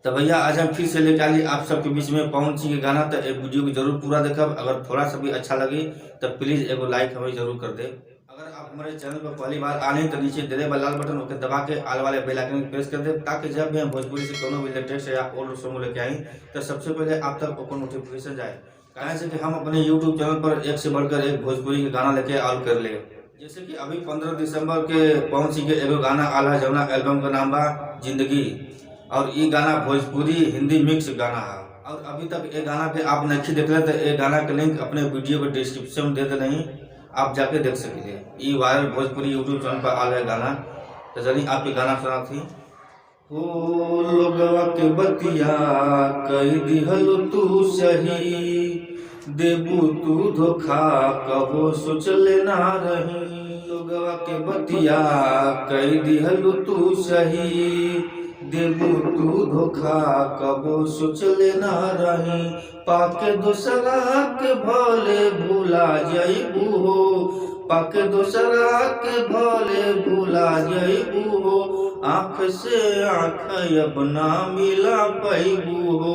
तो भैया आज हम फिर से लेके आली आप सबके बीच में पवन सिंह के गाना। तो एक वीडियो को जरूर पूरा देखब। अगर थोड़ा सा भी अच्छा लगी तो प्लीज एगो लाइक हमें जरूर कर दे। अगर आप हमारे चैनल पर पहली बार आने तो नीचे दे दे लाल बटन ओके दबा के आल वाले बेल आइकन प्रेस कर दे, ताकि जब भी हम भोजपुरी से कोनो भी लेटेस्ट या ओल्ड सॉन्ग लेके आई तो सबसे पहले आप तक ओपन नोटिफिकेशन जाए। कहें से कि हम अपने यूट्यूब चैनल पर एक से बढ़कर एक भोजपुरी के गाना लेके आल कर ले। जैसे कि अभी 15 दिसंबर के पवन सिंह के एगो गाना आला जौना एल्बम का नाम बा जिंदगी, और ये गाना भोजपुरी हिंदी मिक्स गाना है। और अभी तक ये गाना के आप नहीं देख रहे तो ये गाना के लिंक अपने वीडियो के डिस्क्रिप्शन में दे दे नहीं, आप जाके देख सकते। ये वायरल भोजपुरी यूट्यूब चैनल पर आ है गाना। तो चलिए आपके गाना सुना थी। हो लोगवा के बतिया कही दिहल तू सही, देबू तू धोखा कबो सोचले ना रही। लोगवा के बतिया कही दिहल तू सही, देबू तू धोखा कबो सोचले ना रही। पाके दोसरा के भले भूला जाइबू हो, पाके दोसरा के भले भूला जाइबू हो। आँख से आँख अब ना मिला पैबू हो,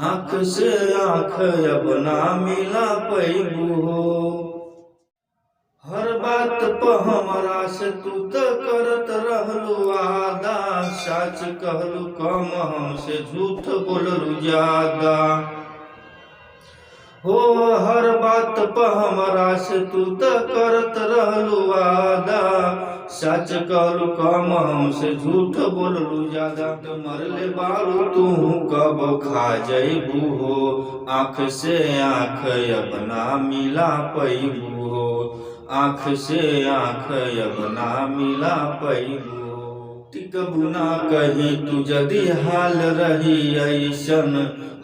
आँख से आँख अब ना मिला पैबू हो। हर बात पर हमरा से तू तो करत रहलू वादा, सच कहलू कम हमसे झूठ बोललू ज्यादा। हो हर बात पर हमरा से तू तो करत रहलू वादा, सच कहलू कम हमसे झूठ बोललू ज्यादा। तो मरले बारू तू कब खा जइबू हो, आँख से आँख अब ना मिला पैबू हो, आँख से आँख अब ना मिला पैबू। टिकबू ना कहीं तू जदि हाल रही ऐसन,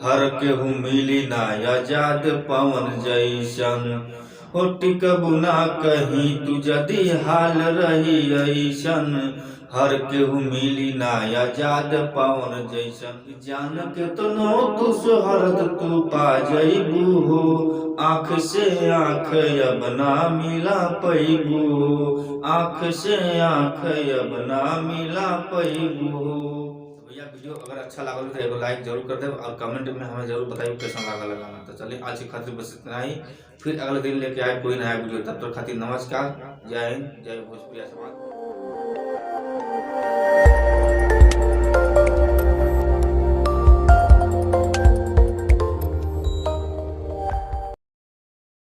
हर केहू मिली ना आजाद पवन जैसन। हो टिकबू ना कहीं तू जदि हाल रही ऐसन, हर केहू मिली ना आजाद पवन जैसन। जान के तो नो तू सोहरत तू पा जइबू हो, आँख से आँख अब ना मिला पैबू हो, आँख से आँख अब ना मिला पैबू हो। भैया वीडियो अगर अच्छा लगा तो एगो लाइक जरूर कर दे और कमेंट में हमें जरूर बताइए कैसा लगा गाना। तो चलिए आज की खातिर बस इतना ही, फिर अगले दिन लेके आए कोई नया वीडियो। तब तक खातिर नमस्कार, जय हिंद, जय भोजपुरी समाज।